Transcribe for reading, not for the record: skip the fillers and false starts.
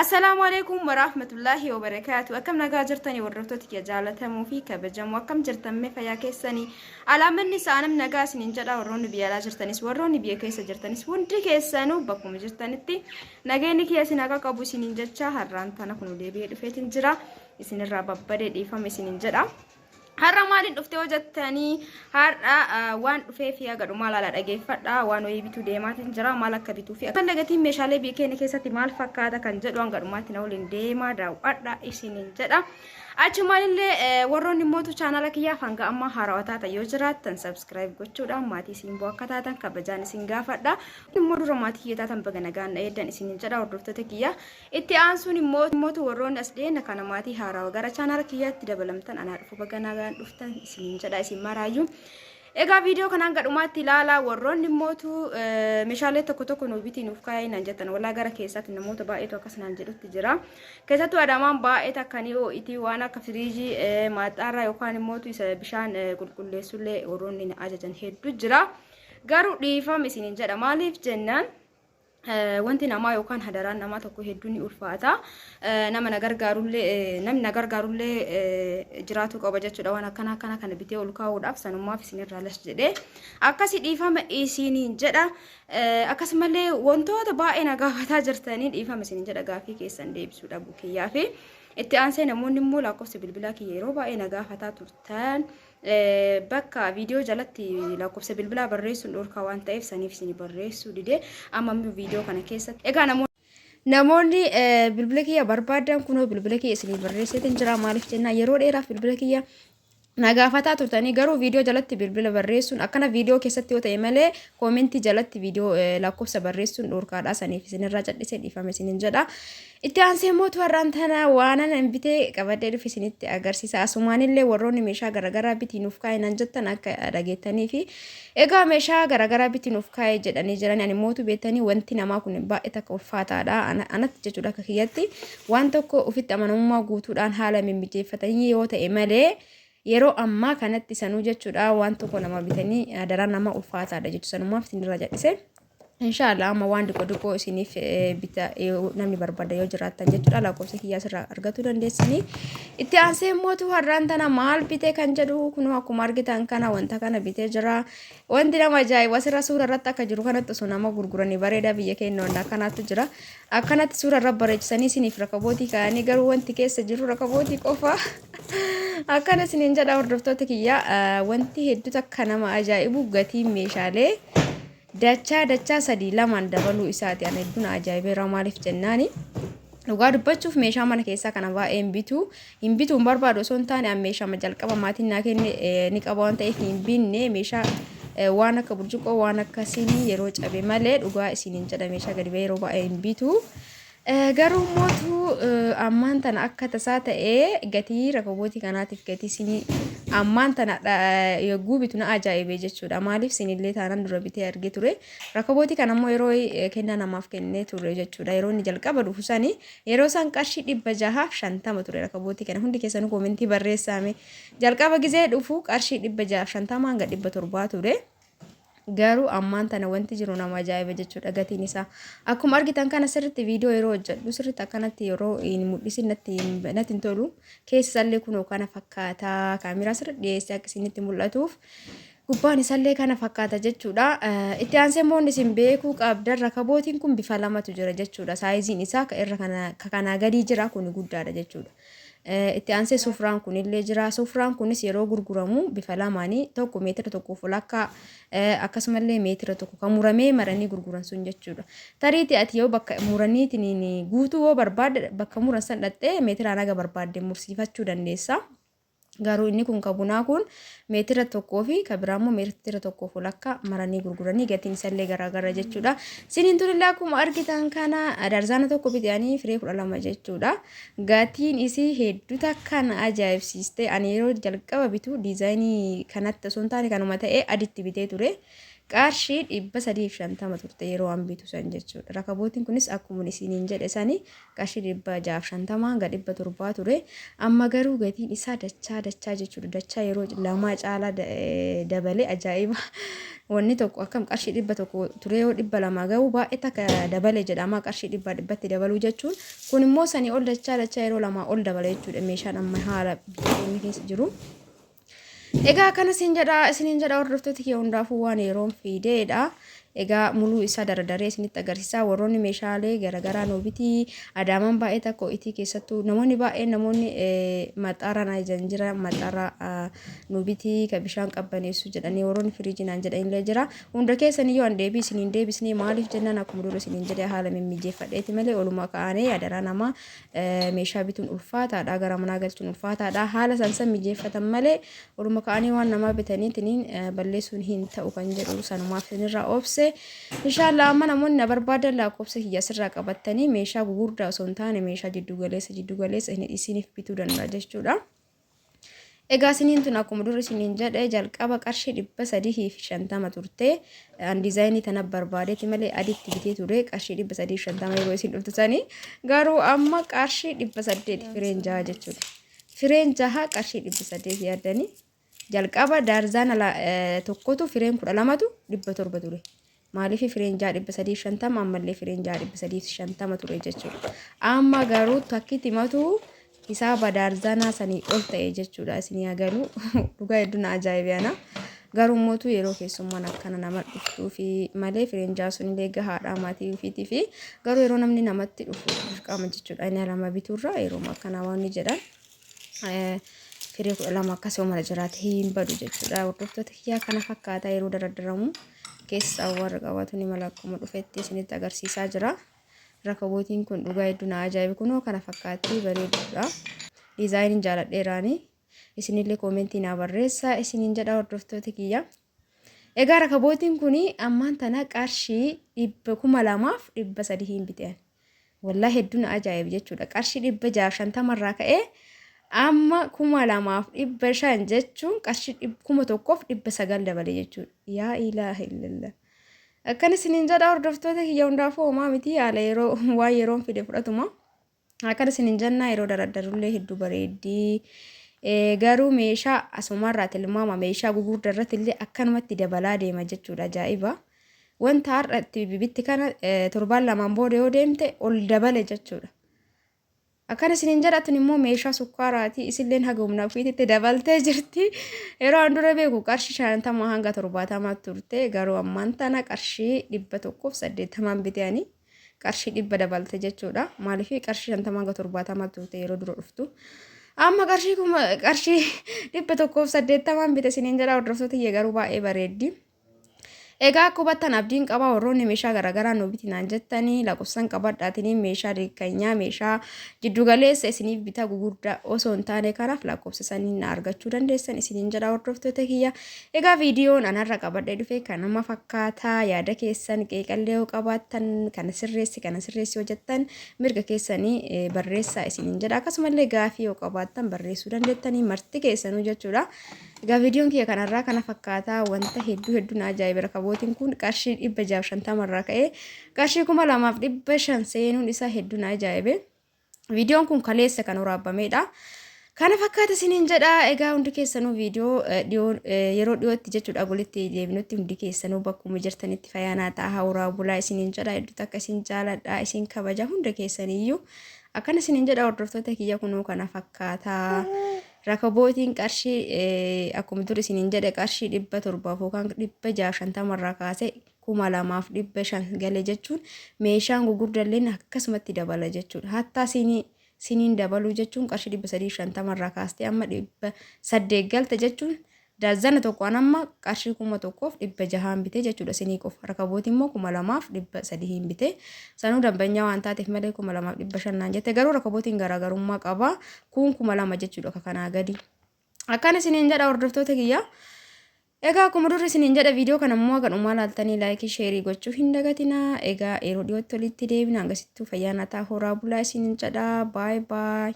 السلام عليكم ورحمة الله وبركاته. أكم نجاجرتني ورطتك يا جالة موفيك بجم وكم جرتم فيا كيسني على من نسانم نجاس ننجلا وروني بيلا جرتني وروني بيا كيس جرتني وندري كيسانو بكم جرتني تي نجيني كيس نجا كابوسي ننجتشا هران تنا كنو ليبي رفيتين جرا يسين الرابع بدي يفهم يسين ننجلا har'a maalin dhufte hojjettanii har'a waan dhufee fi agadhu maal ala dhageeffadha waan wayii bituu deemaatiin jira maal akka bituu fi akka lagatiin meeshaalee biyya keenya keessatti maal fakkaata kan jedhu agadhumaatti na waliin deemaa daawwadha isiniin jedha achumaalillee warroonni mootu chaanala kiyyaa hanga amma haarawwataa ta'e yoo jiraattan subscribe gochuudhaan maatii isin boo akka taatan kabajaan isin gaafadha immoo dura maatii kiyyaa taatan baga nagaan eeddan isiniin jedha hordoftoota kiyyaa itti aansuun mootu warroonni as deena kana maatii haarawaa gara chaanala kiyyaatti dabalamtan anaa dhufu baga nagaan dhuftan isiniin jedha isin maraayyuu egaa video kanaan gadhumaatti ilaalaa warroonni mootu meeshaalee tokko tokko nu bitiin uf kaayinaan jettan walaa gara keessatti namoota baay'eetu akkasnaan jedhutti jira keessattuu adamaan baay'ee takkanii itti waan akka firiijii maaxaarraa yookaan mootu isa bishaan qulqulleessullee warroonni ajajan hedduu jira garuu dhiifam isiniin jedha maaliif jennaan wanti namaa yookaan hadaraan namaa tokko hedduun ulfaata nama namni gargaarullee jiraatu qaba jechuudha waan akkana kana bitee ol kaa'uudhaaf sanummaaf isinirraa las jedhee akkasi dhiifama isiniin jedha akkasumallee wantoota baay'ee na gaafataa jirtanii dhiifama isiniin jedha gaafii keessan deebisuudha bukiyyaa fi itti aansee namoonni immoo lakkoofsa bilbilaa kiyya yeroo baay'ee na gaafataa turtan bakka video jalatti lakkoofsa bilbilaa barreessuun dhorkaa waan ta'eef saniif isin barreessuu didee amma video kana keessatti egaa namoonni bilbila kiyya barbaadan kunoo bilbila kiyya isin barreesseetiin jira maaliif jennaa yeroo dheeraaf bilbila kiyya nagaafataa turtanii garuu video jalatti bilbila barreessuun akkana video keessatti yoo ta'e malee koomenti jalatti video lakkoofsa barreessuun dhorkaadha saniif isinirraa cadhisee dhiifame isinin jedha itti aansee mootu har'aan tana waanan bitee qabadee dhufe isinitti agarsiisa asumaanillee warroonni meeshaa garagaraa bitiin uf kaa'inan jettan akka dhageettanii fi egaa meeshaa garagaraa bitiin uf kaa'ee jedhanii jiran ani mootu beektanii wanti namaa kun baay'ee takka ulfaataadha anatti jechuudha akka kiyyatti waan tokko ufitti amanamummaa guutuudhaan haala mimmijeeffatanii yoo ta'e malee yeroo ammaa kanatti sanuu jechuudha waan tokko nama bitanii daraan nama ulfaataadha jechuudha sanumaaf isinirraa jal'ise inshallah amma waan diqoo isiniif bita namni barbaada yoo jiraattan jechuudha lakkoofsa kiyyaa irraa argachuu dandeessanii itti aansee mootu har'aan tana maal bitee kan jedhu kunoo akkuma argitan kana wanta kana bitee jira wanti nama ajaa'iba asirra suura irratti akka jiru kanatti osoo nama gurguranii bareeda biyya keenya wanda akkanaatu jira akkanatti suura irra bareechisanii isiniif rakabootii kaa'anii garuu wanti keessa jiru rakabootii qofa akkana isiniin jedha hordoftoota kiyya wanti hedduu akka nama ajaa'ibu gatii meeshaalee dachaa sadii lamaan dabaluu isaati ana hedduun ajaa'ibeera maaliif jennaani dhugaa dubbachuuf meeshaa mana keessaa kana baay'ee hin bituu hin barbaadu osoo hin taane meeshaa jalqaba maatiin naa kenne ni qaba waan ta'eef hin binne meeshaa waan akka burcuqqoo waan akka sinii yeroo cabe malee dhugaa isiniin jedha meeshaa gadi ba'ee yeroo baay'ee hin bituu garuu mootu ammaan tana akka tasaa ta'ee gatii rakabootii kanaatiif gatii sinii ammaan tana yogguu bitu na ajaa'ibee jechuudha maaliif sinillee taanaan dura bitee argee ture rakabootii kana immoo yeroo kennaa namaaf kennee ture jechuudha yeroo inni jalqaba dhufu sanii yeroo san qarshii 650 ture rakabootii kana hundi keessanuu koomentii barreessame jalqaba gizee dhufu qarshii 650 hanga 700 ture garuu ammaan tana wanti jiru nama ajaa'iba jechuudha gatiin isaa akkuma argitan kana sirriitti video yeroo hojjedhu sirriitti akkanatti yeroo hin mul'isin natti tolu keessallee kunoo kana fakkaata kaameraa sirriitti dhiyeessee akka isinitti mul'atuuf gubbaan isallee kana fakkaata jechuudha itti aansee moonni isin beekuu qabdan rakabootiin kun bifa lamatu jira jechuudha saayiziin isaa kana gadi jira kun guddaadha jechuudha itti aansee sufraan kunillee jira sufraan kunis yeroo gurguramu bifa lamaanii tokko meetira tokko fulakka akkasumallee meetira tokko kan muramee maranii gurguran sun jechuudha tariiti ati yoo bakka muraniitiin guutuu yoo barbaadde bakka muran san dhattee meetira naga barbaadde mursiifachuu dandeessa garuu inni kun kabunaa kun meetira tokkoo fi kabiraammoo meetira tokkoo fulakka maranii gurguranii gatiin isallee garaagara jechuudha siniin turille akkuma argitan kana darzaana tokko bitanii firee 12 jechuudha gatiin isii hedduu takkan ajaa'ibsiiste ani yeroo jalqaba bitu diizaayinii kanatti osoo hin taane kanuma ta'ee aditti bitee ture qarshii 350 turte yeroo an bitu san jechuudha rakabootiin kunis akkuma isiniin jedhe sanii qarshii 650 hanga 700 ture amma garuu gatiin isaa dachaa jechuudha dachaa yeroo lama caalaa dabalee ajaa'iba wanni tokko akkam qarshii 100 ture yoo 200 ga'u baay'ee takka dabale jedhama qarshii 100tti dabaluu jechuun kun immoo sanii ol dachaa yeroo lama ol dabale jechuudha meeshaan amma haala bitaanii keessa jiru. Egaa kana isiniin jedha hordoftoota kee hundaafuu waan yeroon fideedha. Egaa muluu isaa dardaree isinitti agarsiisa warroonni meeshaalee garagaraa noobitii adaaman baay'ee takko itti keessattuu namoonni baay'ee namoonni maxaara na jira maxaara noobitii ka bishaan qabbaneessu jedhanii warroonni firiijinaan jedhanillee jira hunda keessanii yoo andeebii isiniin deebisnee maaliif jennaan akkuma dura isiniin jedhee haala mimmijeeffadheeti malee oluma kaanee adaraa nama meeshaa bituun ulfaataadha gara manaa galchuun ulfaataadha haala sansan mijeeffatan malee oluma kaanee waan namaa bitaniitiin balleessuun hin ta'u kan jedhu sanumaaf sinirraa obse inshallah amma namoonni na barbaadan lakkoofsa kiyya sirraa qabatanii meeshaa gugurdaa osoo hin taane meeshaa jiddu galeessa isiniif bituu danda'a jechuudha. Egaa isiniin tun akkuma dura isiniin jedhe jalqaba qarshii 350 turte diizaayinii tana barbaadeeti malee adiitti bitee ture qarshii 350 yeroo isin dhuftusanii garuu amma qarshii 800 fireen jaha jechuudha. Fireen jaha qarshii 800 yaadanii jalqaba daarzaan tokkotu fireen 12tu 700 ture. Maaliif fireen jaha 350 ammallee fireen jaha 350 ture jechuudha. Amma garuu takkitti matu hisaaba daarzanaa sanii ol ta'e jechuudha isinii agaruu dhugaa hedduun ajaa'ibaana. Garuu mootu yeroo keessummaan akkana nama dhuftuu fi malee fireen jaha sun illee gahaadha maatii ofiitii fi garuu yeroo namni namatti dhufu dirqama jechuudha. Inni lama bituurra yeroo akkana waan jedhan firee 12 akkasuma mala jiraate hin badu jechuudha. Hordoftoota kiyyaa kana fakkaata yeroo daraddaramu keessa warra qabaatu ni mala akkuma dhufetti isinitti agarsiisaa jira. Rakabootiin kun dhugaa hedduun ajaa'iba kunoo kana fakkaatti bareedudha. Diizaayiniin jaaladheeraani. Isinillee koomentii naa barreessa isiniin jedha hordoftoota kiyya. Egaa rakabootiin kun ammaan tana qarshii 2,300 hin biteen. Wallahi hedduun ajaa'iba jechuudha. Qarshii 650 irraa ka'ee amma 2,500 jechuun qarshii 1,900 dabale jechuudha. Yaa ilaaha illallah. Akkana isiniin jedha hordoftoota kiyya hundaafuu homaa miti haala yeroo waan yeroon fide fudhatuma. Akkana isiniin jennaa yeroo daraddarullee hedduu bareeddii. Garuu meeshaa asumarraa tilmaama meeshaa gugurdaa irratti illee akkanumatti dabalaa deema jechuudha ajaa'iba. Wanta har'atti bibitti kana torbaan lamaan booda yoo deemte ol dabale jechuudha. Akkana isiniin jedhatun immoo meeshaa sukkaaraati isilleen haga humna ofiitti dabaltee jirti. Yeroo an dura beeku qarshii 50 hanga 70 turte garuu ammaan tana qarshii 180 bitanii qarshii 100 dabalte jechuudha. Maaliif qarshii 50 hanga 70 turte yeroo dura dhuftu. Amma qarshii 180 bite isiniin jedha hordoftoota garuu baay'ee bareeddi. Egaa kubattan abdiin qaba warroonni meeshaa garagaraa noobitinaan jettanii lakkoofsan qabadhaatiin meeshaa rikkeenyaa meeshaa jiddu galeessa isiniif bitaa gugurdaa osoo hin taane kanaaf lakkoofsisanii na argachuu dandeessan isiniin jedha hordoftoota kiyya. Egaa viidiyoon anarra qabadhee dhufe kan nama fakkaataa yaada keessan qeeqallee yoo qabaattan kana sirreessi yoo jettan mirga keessanii barreessaa isiniin jedha. Akkasumallee gaafii yoo qabaattan barreessuu dandeettanii marti keessanuu jechuudha. Egaa viidiyoon kiyya kanarraa kana fakkaataa wanta hedduun ajaa'iba rakabootiin kun qarshii 650 irraa ka'ee qarshii 2,500 seenuun isaa hedduun ajaa'ibe. Viidiyoon kun kaleessa kan waraabamedha. Kana fakkaata isiniin jedha. Egaa hundi keessanuu viidiyoo yeroo dhiyootti jechuudha walitti deebinutti hundi keessanuu bakkuma jirtanitti fayyaanaa ta'aa waraabulaa isiniin jedha. Hedduu akka isin jaaladha isin kabaja hunda keessaniyyuu akkana isiniin jedha hordoftoota kiyya kunuu kana fakkaata. Rakabootiin qarshii akkuma dur isiniin jedhe qarshii 700 yookaan 650 irraa kaasee 2,500 galee jechuun meeshaan gugurdalleen akkasumatti dabala jechuudha. Hatta siniin dabaluu jechuun qarshii 350 irraa kaastee amma 800 galte jechuun daazana tokko amma qarshii 1,600 bite jechuudha sinii qofa. Rakabootiin immoo 2,300 bite. Sanuu dambanyaa waan taateef malee 2,500 jette garuu rakabootiin garaagarummaa qaba. Kun 2,000 jechuudha kanaa gadi. Akkana isiniin jedha hordoftoota kiyya. Egaa akkuma durri isiniin jedha viidiyoo kana immoo ganumaa laaltanii laayikii sheerii gochuu hin dagatinaa. Egaa yeroo dhiyootti walitti deebina hangasittuu fayyaana ta'aa horaa bulaa isiniin jedha. Baay baay.